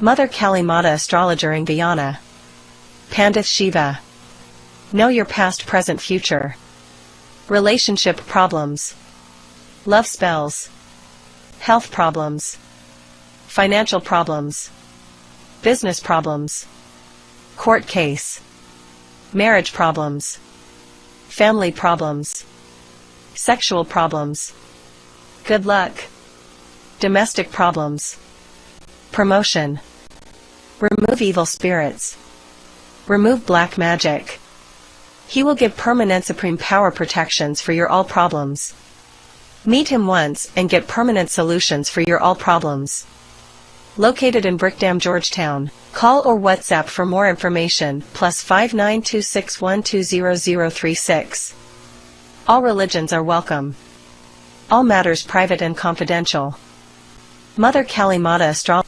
Mother Kali Mata astrologer in Guyana. Pandith Shiva. Know your past, present, future. Relationship problems. Love spells. Health problems. Financial problems. Business problems. Court case. Marriage problems. Family problems. Sexual problems. Good luck. Domestic problems. Promotion. Remove evil spirits. Remove black magic. He will give permanent supreme power protections for your all problems. Meet him once and get permanent solutions for your all problems. Located in Brickdam, Georgetown. Call or WhatsApp for more information, +59 261200036. All religions are welcome. All matters private and confidential. Mother Kali Mata astrologer.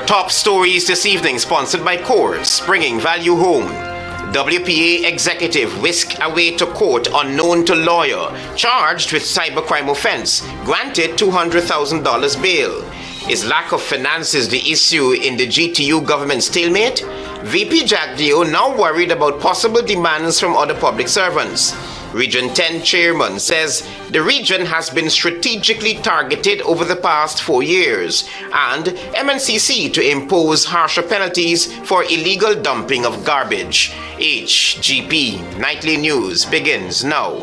Top stories this evening, sponsored by Courts, bringing value home. WPA executive whisked away to court unknown to lawyer, charged with cybercrime offense, granted $200,000 bail. Is lack of finances the issue in the GTU government stalemate? VP Jack Dio now worried about possible demands from other public servants. Region 10 chairman says the region has been strategically targeted over the past 4 years, and MNCC to impose harsher penalties for illegal dumping of garbage. HGP Nightly News begins now.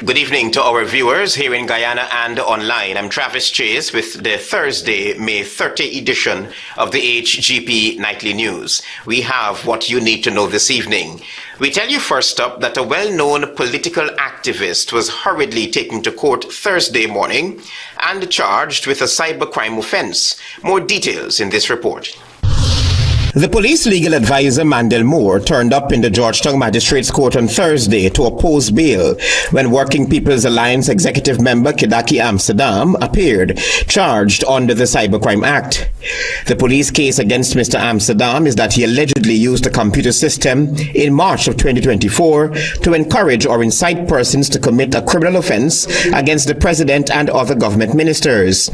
Good evening to our viewers here in Guyana and online. I'm Travis Chase with the Thursday, May 30 edition of the HGP Nightly News. We have what you need to know this evening. We tell you first up that a well-known political activist was hurriedly taken to court Thursday morning and charged with a cybercrime offense. More details in this report. The police legal advisor Mandel Moore turned up in the Georgetown Magistrates Court on Thursday to oppose bail when Working People's Alliance executive member Kidaki Amsterdam appeared, charged under the Cybercrime Act. The police case against Mr. Amsterdam is that he allegedly used a computer system in March of 2024 to encourage or incite persons to commit a criminal offense against the president and other government ministers.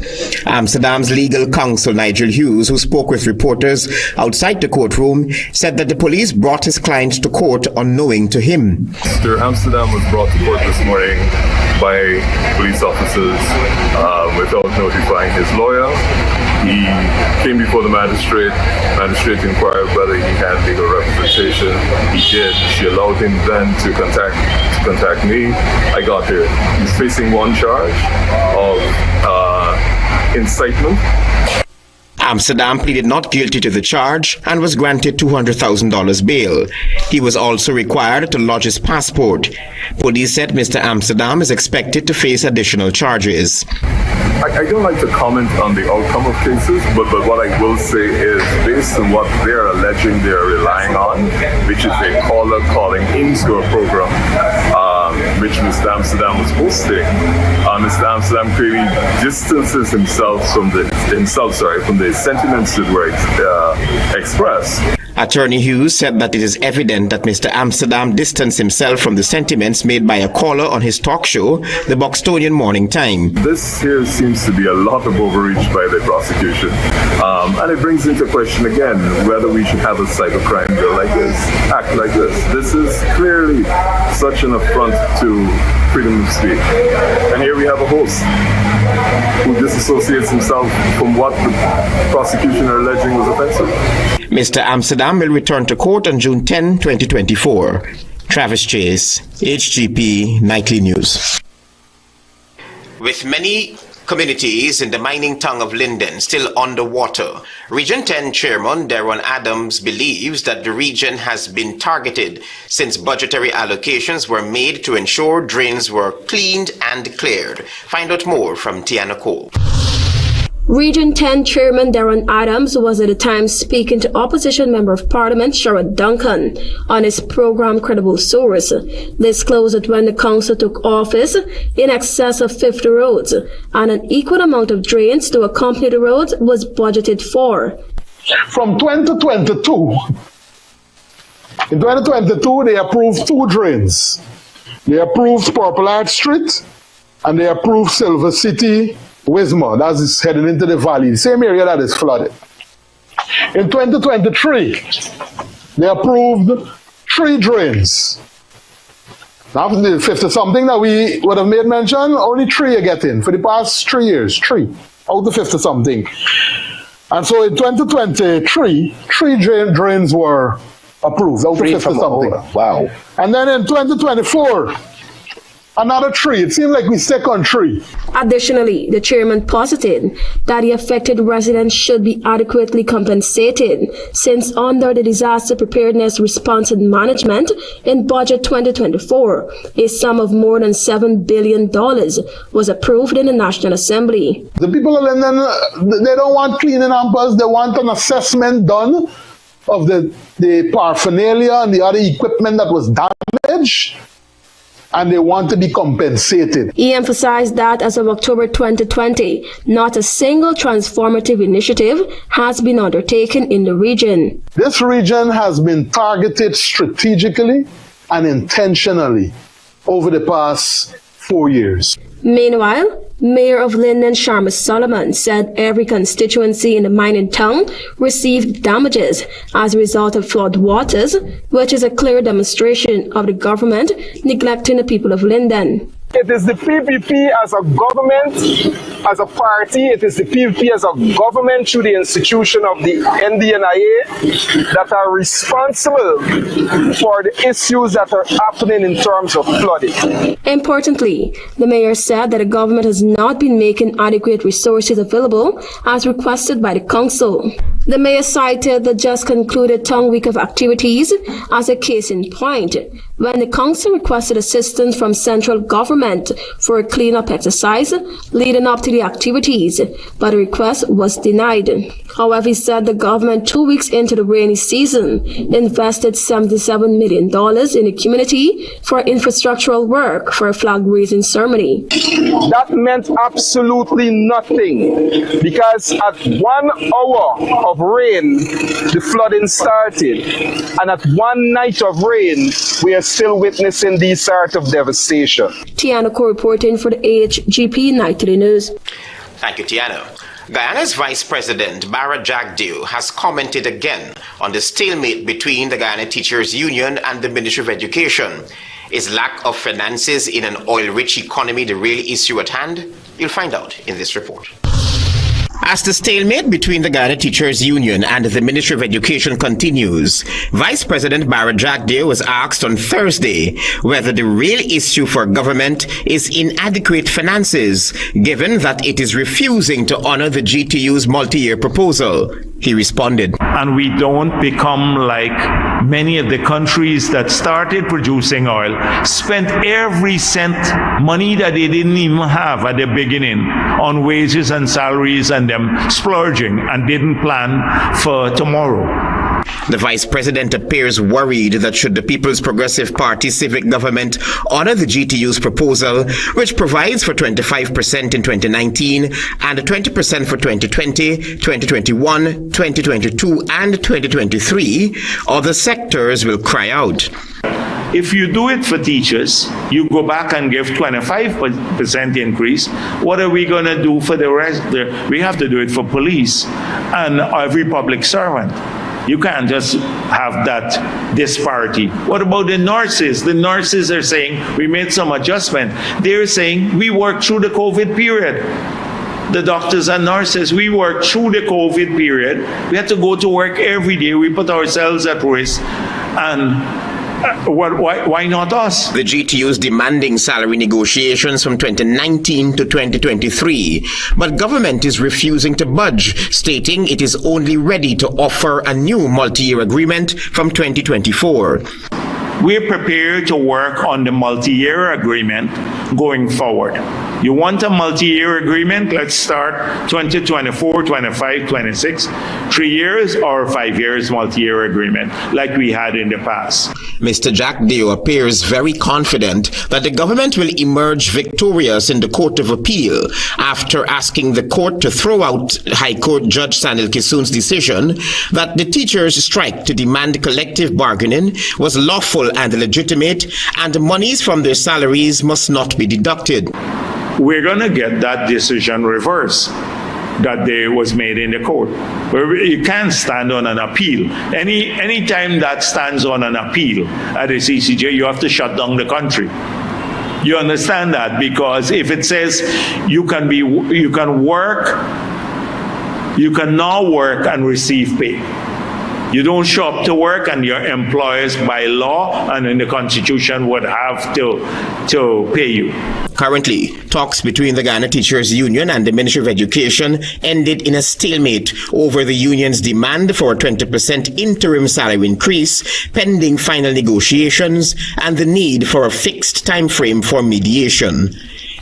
Amsterdam's legal counsel, Nigel Hughes, who spoke with reporters outside the courtroom, said that the police brought his client to court unknowing to him. Mr. Amsterdam was brought to court this morning by police officers without notifying his lawyer. He came before the magistrate. Magistrate inquired whether he had legal representation. He did. She allowed him then to contact me. I got here. He's facing one charge of incitement. Amsterdam pleaded not guilty to the charge and was granted $200,000 bail. He was also required to lodge his passport. Police said Mr. Amsterdam is expected to face additional charges. I don't like to comment on the outcome of cases, but what I will say is based on what they're alleging they're relying on, which is a caller calling into a program which Mr. Amsterdam was hosting. Mr. Amsterdam clearly distances himself from the sentiments that were expressed. Attorney Hughes said that it is evident that Mr. Amsterdam distanced himself from the sentiments made by a caller on his talk show, The Buxtonian Morning Time. This here seems to be a lot of overreach by the prosecution. And it brings into question again whether we should have a cybercrime bill like this, act like this. This is clearly such an affront to freedom of speech. And here we have a host who disassociates himself from what the prosecution are alleging was offensive. Mr. Amsterdam will return to court on June 10, 2024. Travis Chase, HGP Nightly News. With many communities in the mining town of Linden still underwater, Region 10 Chairman Darren Adams believes that the region has been targeted since budgetary allocations were made to ensure drains were cleaned and cleared. Find out more from Tiana Cole. Region 10 Chairman Darren Adams was at the time speaking to Opposition Member of Parliament Sherrod Duncan on his program Credible Source. This closed that when the council took office, in excess of 50 roads and an equal amount of drains to accompany the roads was budgeted for. From 2022, in 2022 they approved 2 drains. They approved Purple Heart Street and they approved Silver City Wismar, that is heading into the valley, the same area that is flooded. In 2023, they approved 3 drains. Now, the 50-something that we would have made mention, only 3 are getting for the past 3 years, 3 out of 50-something. And so in 2023, 3 drains were approved out of 50-something. Wow. And then in 2024, another 3. It seems like we stuck on 3. Additionally, the chairman posited that the affected residents should be adequately compensated since under the Disaster Preparedness Response and Management in Budget 2024, a sum of more than $7 billion was approved in the National Assembly. The people of Linden, they don't want cleaning hampers. They want an assessment done of the paraphernalia and the other equipment that was damaged, and they want to be compensated. He emphasized that as of October 2020, not a single transformative initiative has been undertaken in the region. This region has been targeted strategically and intentionally over the past 4 years. Meanwhile, Mayor of Linden, Sharma Solomon, said every constituency in the mining town received damages as a result of flood waters, which is a clear demonstration of the government neglecting the people of Linden. It is the PPP as a government, as a party, it is the PPP as a government through the institution of the NDNIA that are responsible for the issues that are happening in terms of flooding. Importantly, the mayor said that the government has not been making adequate resources available as requested by the council. The mayor cited the just concluded Town Week of Activities as a case in point, when the council requested assistance from central government for a cleanup exercise leading up to the activities, but the request was denied. However, he said the government 2 weeks into the rainy season invested $77 million in the community for infrastructural work for a flag raising ceremony. That meant absolutely nothing, because at 1 hour of rain, the flooding started, and at one night of rain, we are still witnessing these sort of devastation. Tiana reporting for the HGP Nightly News. Thank you, Tiana. Guyana's Vice President, Barra Jagdeo, has commented again on the stalemate between the Guyana Teachers Union and the Ministry of Education. Is lack of finances in an oil-rich economy the real issue at hand? You'll find out in this report. As the stalemate between the Guyana Teachers Union and the Ministry of Education continues, Vice President Barra Jagdeo was asked on Thursday whether the real issue for government is inadequate finances, given that it is refusing to honor the GTU's multi-year proposal. He responded, and we don't become like many of the countries that started producing oil, spent every cent, money that they didn't even have at the beginning, on wages and salaries and them splurging, and didn't plan for tomorrow. The Vice President appears worried that should the People's Progressive Party civic government honor the GTU's proposal, which provides for 25% in 2019 and 20% for 2020, 2021, 2022 and 2023, other sectors will cry out. If you do it for teachers, you go back and give 25% increase. What are we going to do for the rest? We have to do it for police and every public servant. You can't just have that disparity. What about the nurses? The nurses are saying we made some adjustment. They're saying we worked through the COVID period. The doctors and nurses, we worked through the COVID period. We had to go to work every day. We put ourselves at risk. And why not us? The GTU is demanding salary negotiations from 2019 to 2023, but government is refusing to budge, stating it is only ready to offer a new multi-year agreement from 2024. We're prepared to work on the multi-year agreement going forward. You want a multi-year agreement? Let's start 2024, 25, 26, 3 years or 5 years multi-year agreement like we had in the past. Mr. Jagdeo appears very confident that the government will emerge victorious in the Court of Appeal after asking the court to throw out High Court Judge Sanil Kisun's decision that the teachers' strike to demand collective bargaining was lawful and legitimate, and monies from their salaries must not be deducted. We're going to get that decision reversed that day was made in the court. Where you can't stand on an appeal. Any time that stands on an appeal at the CCJ, you have to shut down the country. You understand that? Because if it says you can now work and receive pay. You don't show up to work, and your employers by law and in the Constitution would have to pay you. Currently, talks between the Guyana Teachers Union and the Ministry of Education ended in a stalemate over the union's demand for a 20% interim salary increase, pending final negotiations, and the need for a fixed time frame for mediation.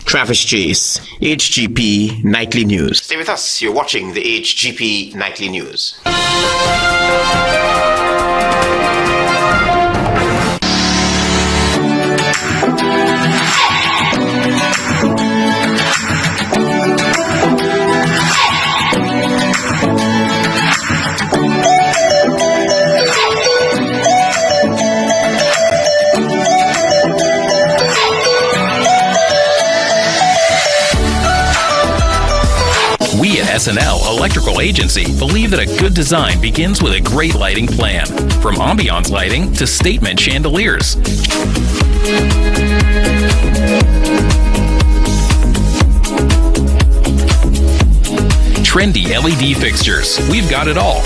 Travis Chase, HGP Nightly News. Stay with us. You're watching the HGP Nightly News. We at SNL Electrical Agency believe that a good design begins with a great lighting plan, from ambiance lighting to statement chandeliers. Trendy LED fixtures, we've got it all.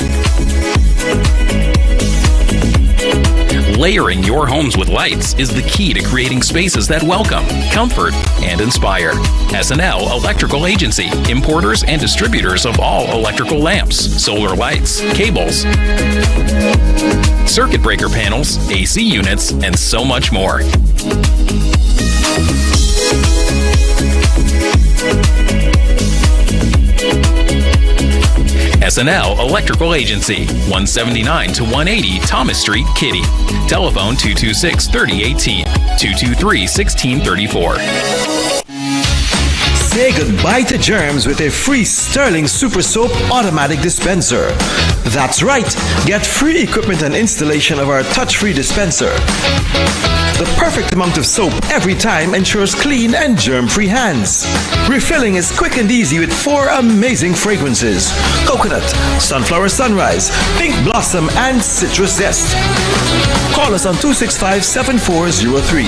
Layering your homes with lights is the key to creating spaces that welcome, comfort, and inspire. SNL Electrical Agency, importers and distributors of all electrical lamps, solar lights, cables, circuit breaker panels, AC units, and so much more. SNL Electrical Agency, 179 to 180 Thomas Street, Kitty. Telephone 226-3018, 223-1634. Say goodbye to germs with a free Sterling Super Soap automatic dispenser. That's right, get free equipment and installation of our touch-free dispenser. The perfect amount of soap every time ensures clean and germ-free hands. Refilling is quick and easy with 4 amazing fragrances: coconut, sunflower sunrise, pink blossom, and citrus zest. Call us on 265-7403.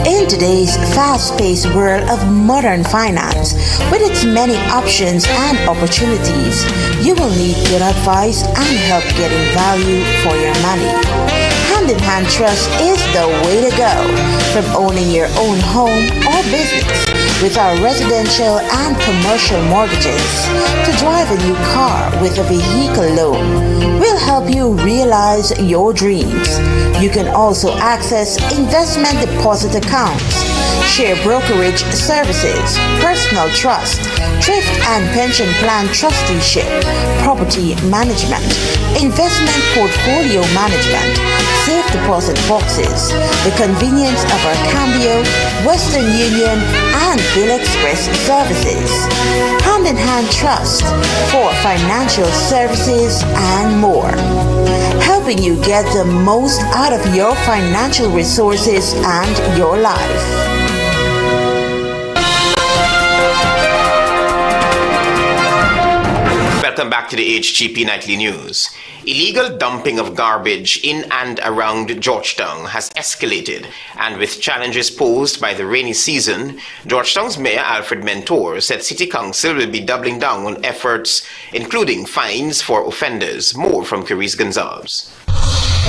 In today's fast-paced world of modern finance, with its many options and opportunities, you will need good advice and help getting value for your money. Hand-in-Hand Trust is the way to go. From owning your own home or business with our residential and commercial mortgages to drive a new car with a vehicle loan, we'll help you realize your dreams. You can also access investment deposit accounts, share brokerage services, personal trust, thrift and pension plan trusteeship, property management, investment portfolio management, safe deposit boxes, the convenience of our Cambio, Western Union, and Bill Express services. Hand-in-Hand Trust for financial services and more, helping you get the most out of your financial resources and your life. Welcome back to the HGP Nightly News. Illegal dumping of garbage in and around Georgetown has escalated, and with challenges posed by the rainy season, Georgetown's Mayor Alfred Mentor said City Council will be doubling down on efforts, including fines for offenders. More from Carice Gonzalez.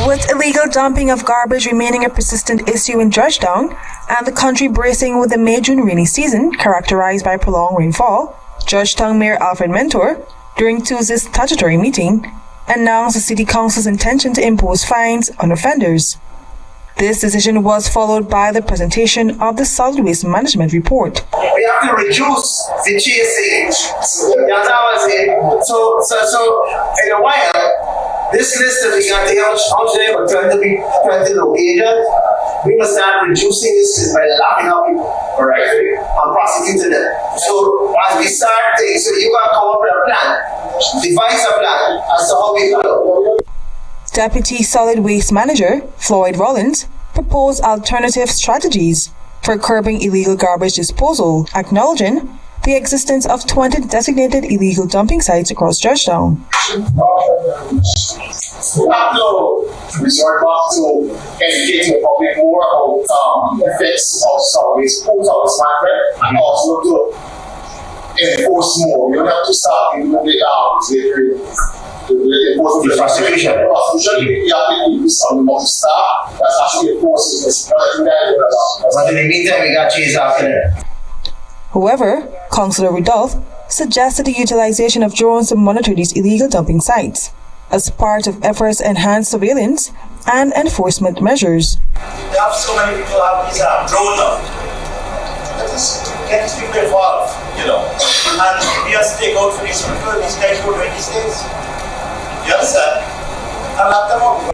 With illegal dumping of garbage remaining a persistent issue in Georgetown, and the country bracing with the May-June rainy season characterized by prolonged rainfall, Georgetown Mayor Alfred Mentor, during Tuesday's statutory meeting, announced the City Council's intention to impose fines on offenders. This decision was followed by the presentation of the Solid Waste Management Report. We have to reduce the chasing. So in a while, this list that we got here, how today for 20 locations, we must start reducing this by locking up people, correctly, and prosecuting them. So as we start things, so you got to come up with a plan, devise a plan as to how we go. Deputy Solid Waste Manager Floyd Rollins proposed alternative strategies for curbing illegal garbage disposal, acknowledging the existence of 20 designated illegal dumping sites across Georgetown. We have to resort back to educating the public more about the effects of solid waste management, and also to enforce more. You don't have to start in the prosecution. You have to use some more staff that's actually enforcing this. But in the meantime, we got chased after them. However, Councillor Rudolph suggested the utilization of drones to monitor these illegal dumping sites as part of efforts to enhance surveillance and enforcement measures. We have so many people have these drones now. Get these people involved, and we have to take out for these people, these guys who are doing these things. You understand?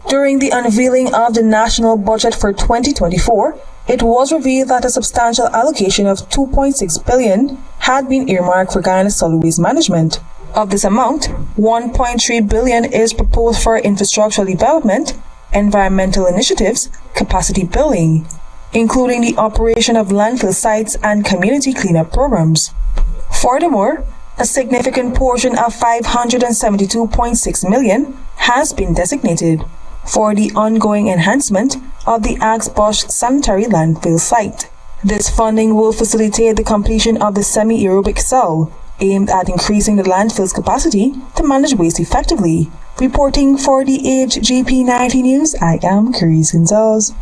During the unveiling of the national budget for 2024, it was revealed that a substantial allocation of $2.6 billion had been earmarked for Guyana's solid waste management. Of this amount, $1.3 billion is proposed for infrastructural development, environmental initiatives, capacity building, including the operation of landfill sites and community cleanup programs. Furthermore, a significant portion of $572.6 million has been designated for the ongoing enhancement of the Axe-Bosch sanitary landfill site. This funding will facilitate the completion of the semi-aerobic cell, aimed at increasing the landfill's capacity to manage waste effectively. Reporting for the HGP Nightly News, I am Carice Gonzalez.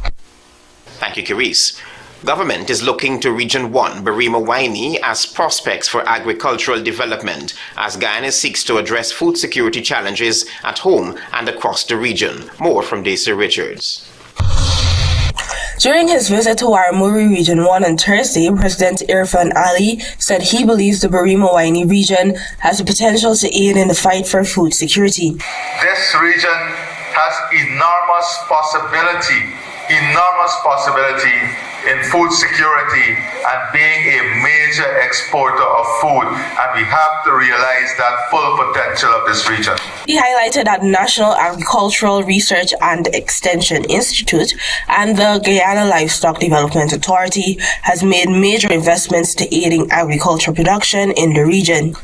Thank you, Carice. Government is looking to Region 1, Waramuri, as prospects for agricultural development as Guyana seeks to address food security challenges at home and across the region. More from Daisy Richards. During his visit to Waramuri Region 1 on Thursday, President Irfan Ali said he believes the Waramuri region has the potential to aid in the fight for food security. This region has enormous possibility in food security and being a major exporter of food, and we have to realize that full potential of this region. He highlighted that National Agricultural Research and Extension Institute and the Guyana Livestock Development Authority has made major investments to aiding agriculture production in the region.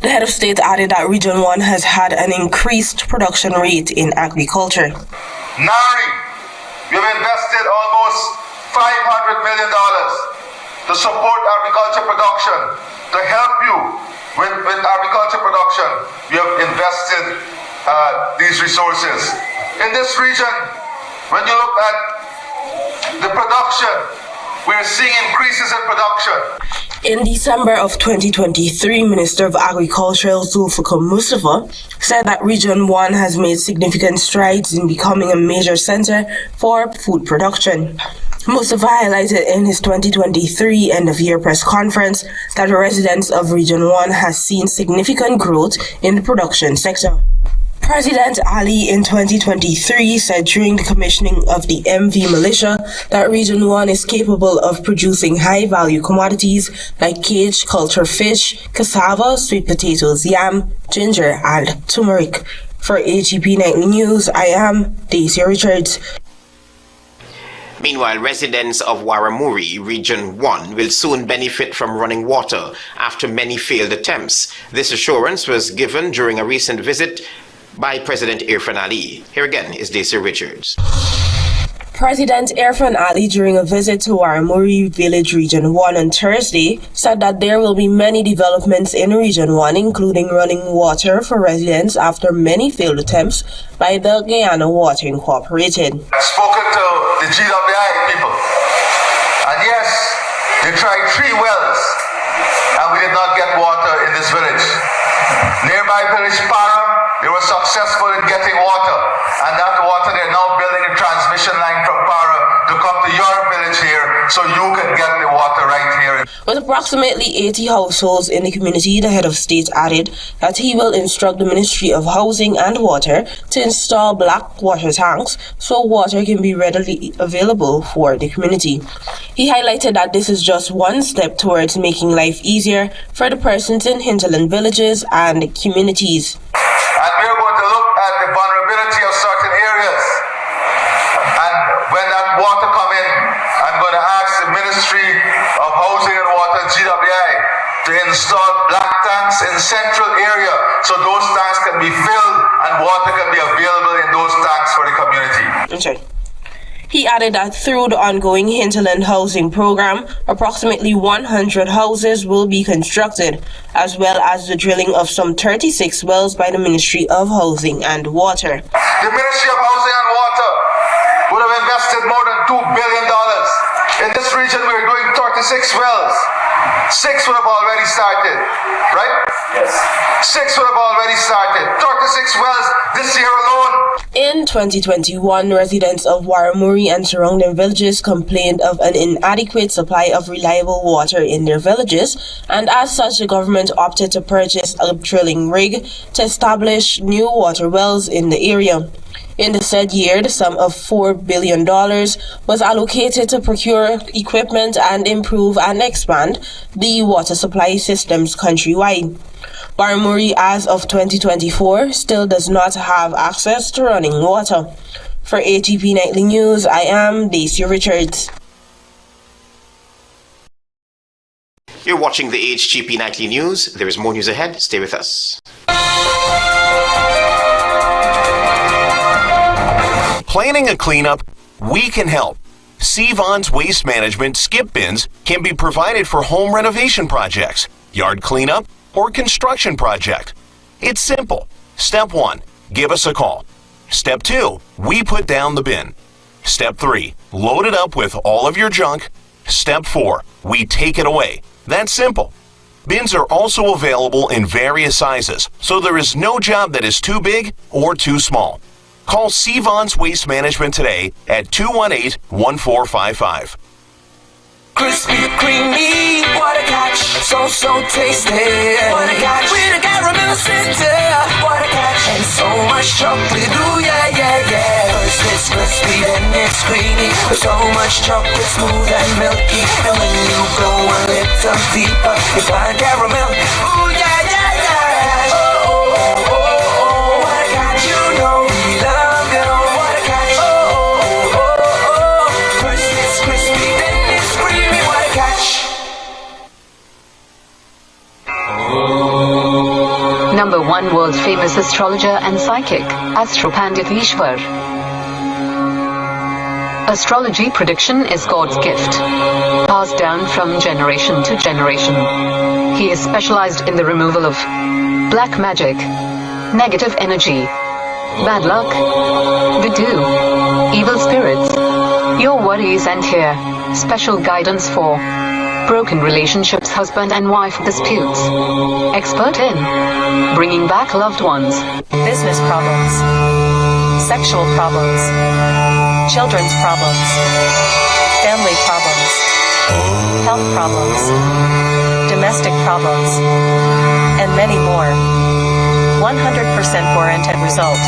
The head of state added that Region 1 has had an increased production rate in agriculture. Nari, we've invested almost $500 million to support agriculture production, to help you with agriculture production. We have invested these resources. In this region, when you look at the production, we're seeing increases in production. In December of 2023, Minister of Agriculture Zulfikar Mustafa said that Region 1 has made significant strides in becoming a major center for food production. Mustafa highlighted in his 2023 end-of-year press conference that the residents of Region 1 has seen significant growth in the production sector. President Ali in 2023 said during the commissioning of the MV Militia that Region 1 is capable of producing high-value commodities like cage culture fish, cassava, sweet potatoes, yam, ginger, and turmeric. For HGP Nightly News, I am Daisy Richards. Meanwhile, residents of Waramuri, Region 1, will soon benefit from running water after many failed attempts. This assurance was given during a recent visit by President Irfan Ali. Here again is Daisy Richards. President Irfan Ali, during a visit to Waramuri Village Region 1 on Thursday, said that there will be many developments in Region 1, including running water for residents after many failed attempts by the Guyana Water Incorporated. I've spoken to the GWI people, and yes, they tried 3 wells, and we did not get water in this village. Nearby village Para, they were successful in getting water, and that water they're now building a transmission line from Para to come to your village here so you can get the water right here. With approximately 80 households in the community, the head of state added that he will instruct the Ministry of Housing and Water to install black water tanks so water can be readily available for the community. He highlighted that this is just one step towards making life easier for the persons in hinterland villages and communities. And we're going to look at the vulnerability of certain areas. And when that water come in, I'm going to ask the Ministry of Housing and Water, GWI, to install black tanks in central area so those tanks can be filled and water can be available in those tanks for the community. Okay. He added that through the ongoing hinterland housing program, approximately 100 houses will be constructed, as well as the drilling of some 36 wells by the Ministry of Housing and Water. The Ministry of Housing and Water would have invested more than $2 billion. In this region, we're doing 36 wells. 6 would have already started, right? Yes. 6 would have already started. 36 wells this year alone. In 2021, residents of Waramuri and surrounding villages complained of an inadequate supply of reliable water in their villages, and as such, the government opted to purchase a drilling rig to establish new water wells in the area. In the said year, the sum of $4 billion was allocated to procure equipment and improve and expand the water supply systems countrywide. Waramuri, as of 2024, still does not have access to running water. For HGP Nightly News, I am Daisy Richards. You're watching the HGP Nightly News. There is more news ahead. Stay with us. Planning a cleanup? We can help. Sevon's Waste Management skip bins can be provided for home renovation projects, yard cleanup, or construction project. It's simple. Step 1, give us a call. Step 2, we put down the bin. Step 3, load it up with all of your junk Step 4, we take it away. That's simple. Bins are also available in various sizes, so there is no job that is too big or too small. Call Sevon's Waste Management today at 218-1455. Crispy, creamy, what a catch, so tasty. What a catch, with a caramel center. What a catch, and so much chocolate, ooh yeah. First it's crispy, then it's creamy. With so much chocolate, smooth and milky. And when you go a little deeper, you find caramel, ooh yeah. Oh, what a catch, you know we love it, oh, what a catch. Oh, first it's crispy, then it's creamy. Number 1 world famous astrologer and psychic, Astropandit Ishwar. Astrology prediction is God's gift, passed down from generation to generation. He is specialized in the removal of black magic, negative energy, bad luck, voodoo, evil spirits, your worries, and here, special guidance for broken relationships, husband and wife disputes. Expert in bringing back loved ones. Business problems. Sexual problems. Children's problems. Family problems. Health problems. Domestic problems. And many more. 100% warranted result.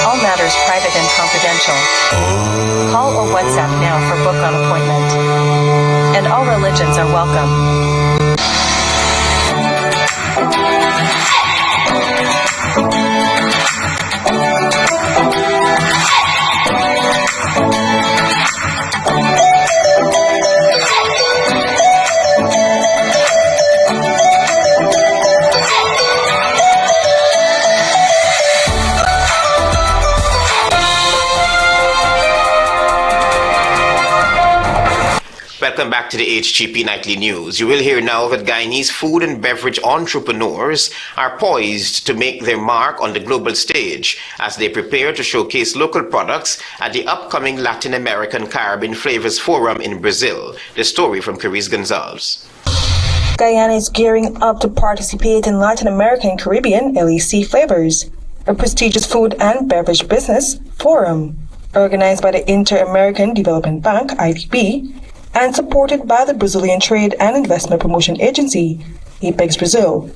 All matters private and confidential. Call or WhatsApp now for book on appointment. And all religions are welcome. Welcome back to the HGP Nightly News. You will hear now that Guyanese food and beverage entrepreneurs are poised to make their mark on the global stage as they prepare to showcase local products at the upcoming Latin American Caribbean Flavors Forum in Brazil. The story from Carice Gonzalez. Guyana is gearing up to participate in Latin American Caribbean LEC Flavors, a prestigious food and beverage business forum organized by the Inter-American Development Bank, IDB, and supported by the Brazilian Trade and Investment Promotion Agency, Apex Brazil.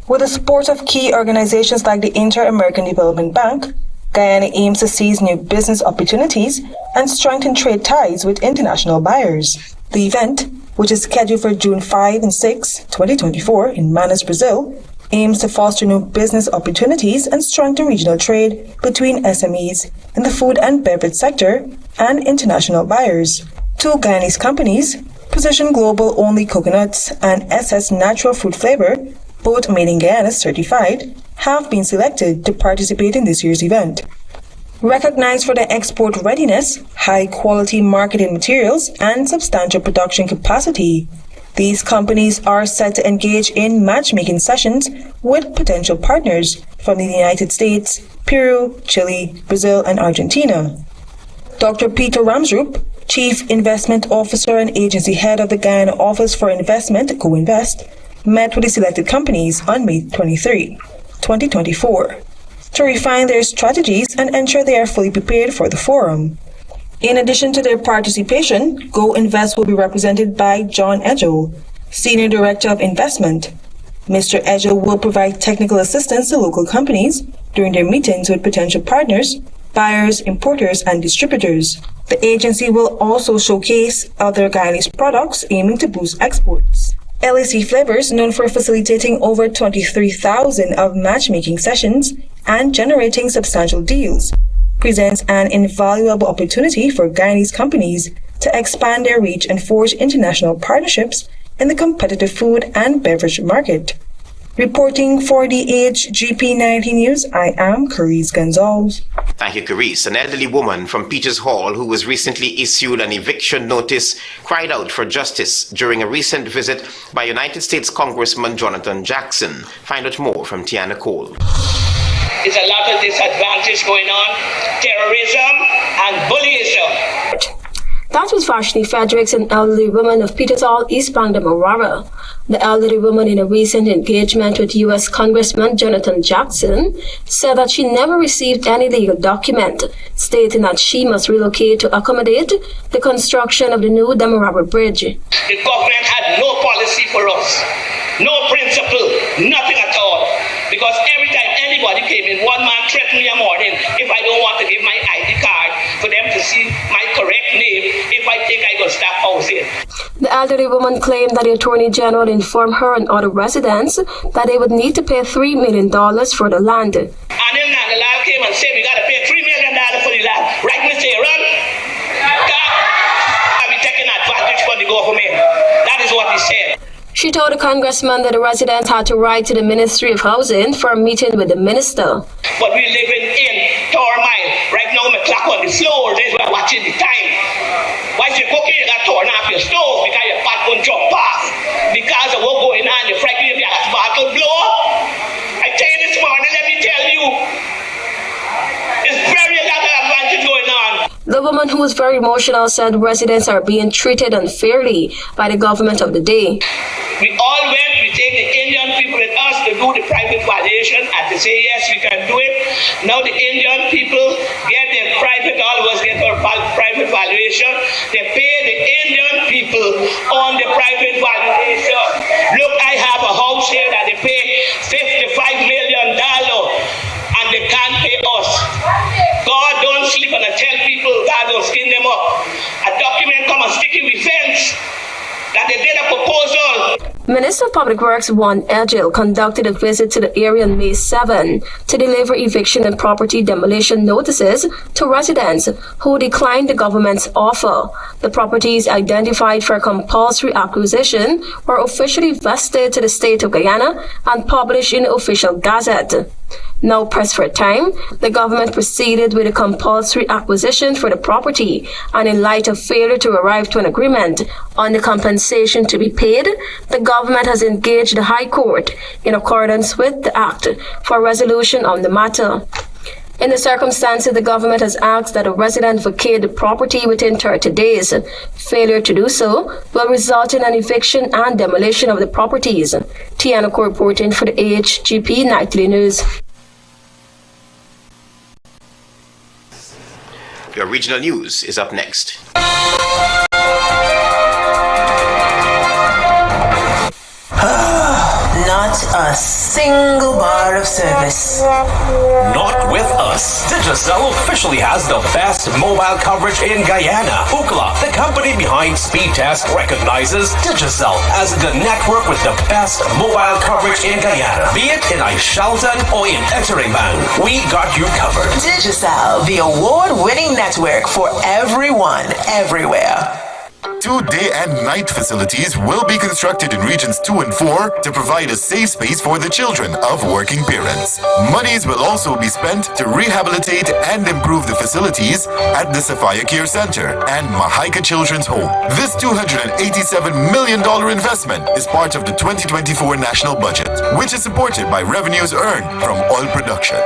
With the support of key organizations like the Inter-American Development Bank, Guyana aims to seize new business opportunities and strengthen trade ties with international buyers. The event, which is scheduled for June 5 and 6, 2024 in Manaus, Brazil, aims to foster new business opportunities and strengthen regional trade between SMEs in the food and beverage sector and international buyers. 2 Guyanese companies, Precision Global Only Coconuts and SS Natural Fruit Flavor, both made in Guyana certified, have been selected to participate in this year's event. Recognized for their export readiness, high-quality marketing materials, and substantial production capacity, these companies are set to engage in matchmaking sessions with potential partners from the United States, Peru, Chile, Brazil, and Argentina. Dr. Peter Ramsroop, Chief Investment Officer and Agency Head of the Guyana Office for Investment, Co-Invest, met with the selected companies on May 23, 2024, to refine their strategies and ensure they are fully prepared for the forum. In addition to their participation, Go-Invest will be represented by John Edgel, Senior Director of Investment. Mr. Edgel will provide technical assistance to local companies during their meetings with potential partners, buyers, importers, and distributors. The agency will also showcase other Guyanese products aiming to boost exports. LEC Flavors, known for facilitating over 23,000 of matchmaking sessions and generating substantial deals, presents an invaluable opportunity for Guyanese companies to expand their reach and forge international partnerships in the competitive food and beverage market. Reporting for the HGP Nightly News, I am Carice Gonzalez. Thank you, Carice. An elderly woman from Peters Hall who was recently issued an eviction notice cried out for justice during a recent visit by United States Congressman Jonathan Jackson. Find out more from Tiana Cole. There's a lot of disadvantage going on, terrorism and bullyism. That was Vashni Fredericks, an elderly woman of Petersall, East Bangda-Marara. The elderly woman, in a recent engagement with U.S. Congressman Jonathan Jackson, said that she never received any legal document stating that she must relocate to accommodate the construction of the new Damarara Bridge. The government had no policy for us, no principle, nothing at all. Because every time anybody came in, one man threatened me a morning if I don't want to give my ID card for them to see my correct name, if I think I got staff housing. The elderly woman claimed that the Attorney General informed her and other residents that they would need to pay $3 million for the land. And then the lad came and said, we got to pay $3 million for the land. Right, Mr. Aaron? I'll be taking advantage from the government. That is what he said. She told the congressman that the residents had to write to the Ministry of Housing for a meeting with the minister. But we're living in turmoil. Right now, my clock on the floor, we're watching the time. Why is your cooking? You got torn off your stove because your pot won't jump off. Because of what's going on, you're frightening if you got a sparkle blow up. I tell you this morning, let me tell you, there's very little advantage going on. The woman, who was very emotional, said residents are being treated unfairly by the government of the day. We all went, we take the Indian people with us to do the private valuation and to say, yes, we can do it. Now the Indian people get their private, all of us get our private valuation. They pay the Indian people on the private valuation. Look, I have a house here that they pay $55 million and they can't pay us. God don't sleep, and I tell people, God don't skin them up. A document come and stick it with fence. That they did a proposal. Minister of Public Works Juan Edgil conducted a visit to the area on May 7 to deliver eviction and property demolition notices to residents who declined the government's offer. The properties identified for compulsory acquisition were officially vested to the state of Guyana and published in the official gazette. Now pressed for time, the government proceeded with a compulsory acquisition for the property, and in light of failure to arrive to an agreement on the compensation to be paid, the government has engaged the High Court in accordance with the Act for resolution on the matter. In the circumstances, the government has asked that a resident vacate the property within 30 days. Failure to do so will result in an eviction and demolition of the properties. Tianako reporting for the HGP Nightly News. Your regional news is up next. Not a single bar of service. Not with us. Digicel officially has the best mobile coverage in Guyana. Ookla, the company behind Speedtest, recognizes Digicel as the network with the best mobile coverage in Guyana. Be it in Aishalton or in Eteringban, we got you covered. Digicel, the award-winning network for everyone, everywhere. 2 day and night facilities will be constructed in regions 2 and 4 to provide a safe space for the children of working parents. Monies will also be spent to rehabilitate and improve the facilities at the Sophia Care Center and Mahaika Children's Home. This $287 million investment is part of the 2024 national budget, which is supported by revenues earned from oil production.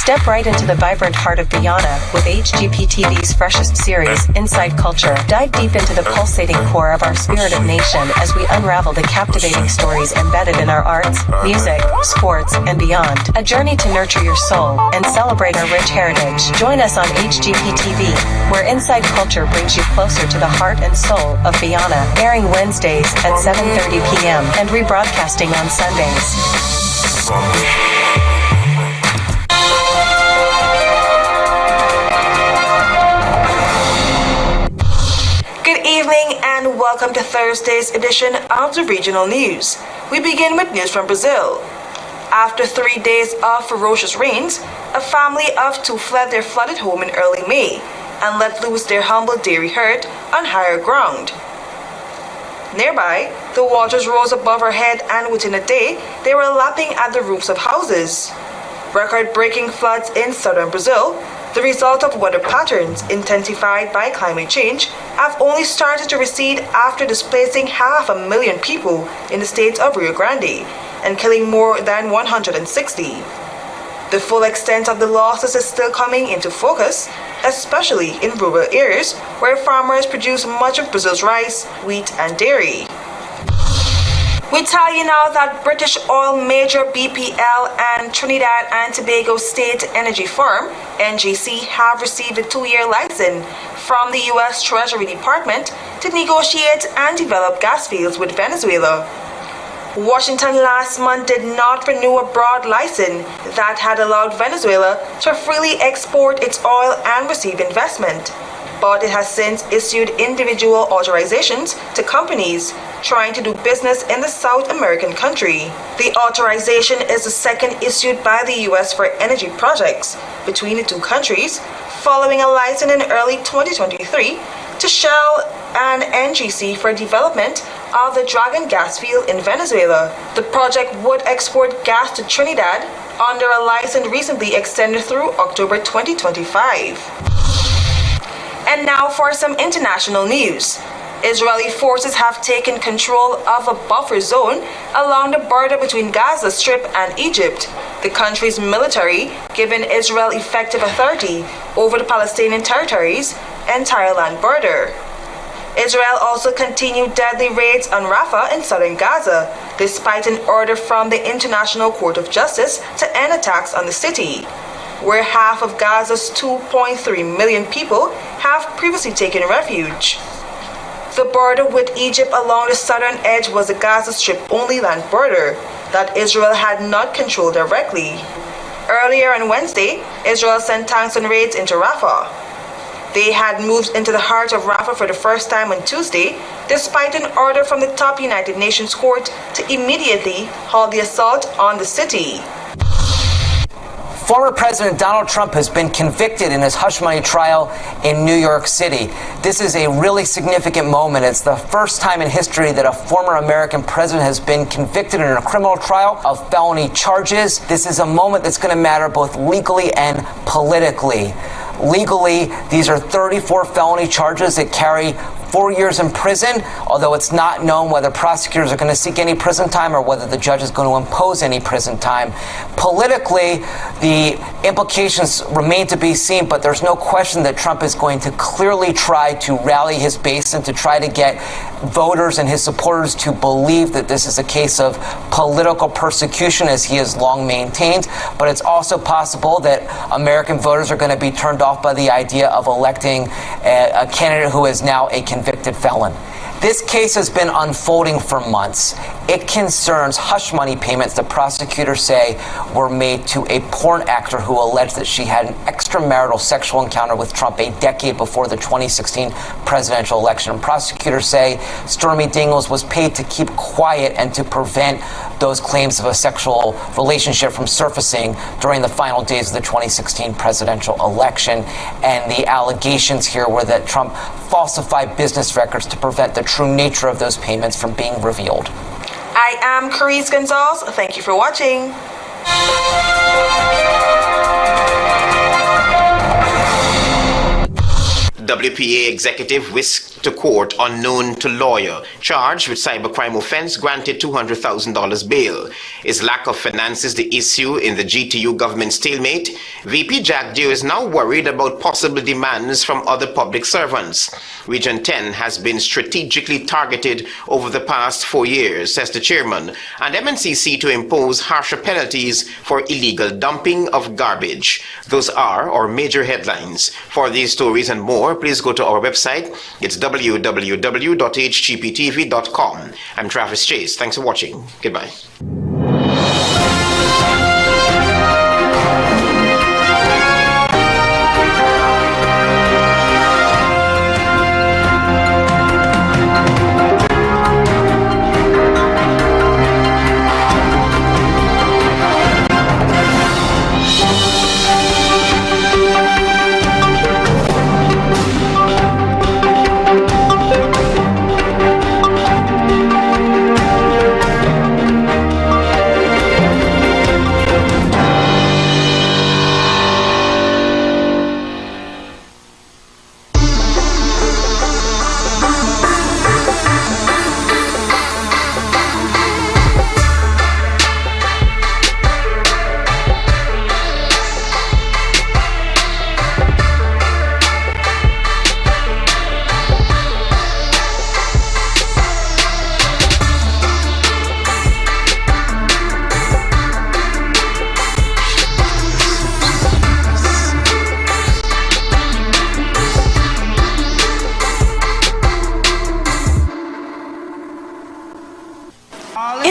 Step right into the vibrant heart of Guyana with HGP TV's freshest series, Inside Culture. Dive deep into the pulsating core of our spirited nation as we unravel the captivating stories embedded in our arts, music, sports, and beyond. A journey to nurture your soul and celebrate our rich heritage. Join us on HGP TV, where Inside Culture brings you closer to the heart and soul of Guyana, airing Wednesdays at 7:30 p.m. and rebroadcasting on Sundays. Evening and welcome to Thursday's edition of the Regional News. We begin with news from Brazil. After 3 days of ferocious rains, a family of 2 fled their flooded home in early May and let loose their humble dairy herd on higher ground. Nearby, the waters rose above her head and within a day, they were lapping at the roofs of houses. Record-breaking floods in southern Brazil, the result of weather patterns intensified by climate change, have only started to recede after displacing 500,000 people in the state of Rio Grande and killing more than 160. The full extent of the losses is still coming into focus, especially in rural areas where farmers produce much of Brazil's rice, wheat, and dairy. We tell you now that British oil major BPL and Trinidad and Tobago State Energy Firm, NGC, have received a 2-year license from the U.S. Treasury Department to negotiate and develop gas fields with Venezuela. Washington last month did not renew a broad license that had allowed Venezuela to freely export its oil and receive investment, but it has since issued individual authorizations to companies trying to do business in the South American country. The authorization is the second issued by the U.S. for energy projects between the two countries, following a license in early 2023 to Shell and NGC for development of the Dragon gas field in Venezuela. The project would export gas to Trinidad under a license recently extended through October 2025. And now for some international news. Israeli forces have taken control of a buffer zone along the border between Gaza Strip and Egypt, the country's military giving Israel effective authority over the Palestinian territories' entire land border. Israel also continued deadly raids on Rafah in southern Gaza, despite an order from the International Court of Justice to end attacks on the city, where half of Gaza's 2.3 million people have previously taken refuge. The border with Egypt along the southern edge was a Gaza Strip only land border that Israel had not controlled directly. Earlier on Wednesday, Israel sent tanks on raids into Rafah. They had moved into the heart of Rafah for the first time on Tuesday, despite an order from the top United Nations court to immediately halt the assault on the city. Former President Donald Trump has been convicted in his hush money trial in New York City. This is a really significant moment. It's the first time in history that a former American president has been convicted in a criminal trial of felony charges. This is a moment that's going to matter both legally and politically. Legally, these are 34 felony charges that carry 4 years in prison, although it's not known whether prosecutors are going to seek any prison time or whether the judge is going to impose any prison time. Politically, the implications remain to be seen, but there's no question that Trump is going to clearly try to rally his base and to try to get voters and his supporters to believe that this is a case of political persecution, as he has long maintained. But it's also possible that American voters are going to be turned off by the idea of electing a candidate who is now a convicted felon. This case has been unfolding for months. It concerns hush money payments that prosecutors say were made to a porn actor who alleged that she had an extramarital sexual encounter with Trump a decade before the 2016 presidential election. And prosecutors say Stormy Daniels was paid to keep quiet and to prevent those claims of a sexual relationship from surfacing during the final days of the 2016 presidential election. And the allegations here were that Trump falsified business records to prevent the true nature of those payments from being revealed. I am Carice Gonzalez. Thank you for watching. WPA executive whisked to court unknown to lawyer, charged with cybercrime offense, granted $200,000 bail. Is lack of finances the issue in the GTU government stalemate? VP Jack Deere is now worried about possible demands from other public servants. Region 10 has been strategically targeted over the past 4 years, says the chairman, and MNCC to impose harsher penalties for illegal dumping of garbage. Those are our major headlines. For these stories and more, please go to our website. It's www.hgptv.com. I'm Travis Chase. Thanks for watching. Goodbye.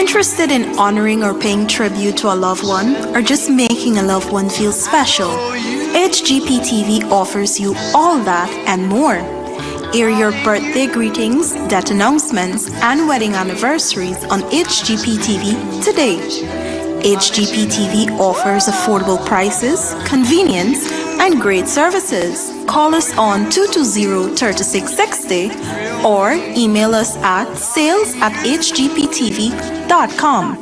Interested in honoring or paying tribute to a loved one, or just making a loved one feel special? HGP TV offers you all that and more. Air your birthday greetings, death announcements, and wedding anniversaries on HGP TV today. HGP TV offers affordable prices, convenience, and great services. Call us on 220-3660 or email us at sales@hgptv.com.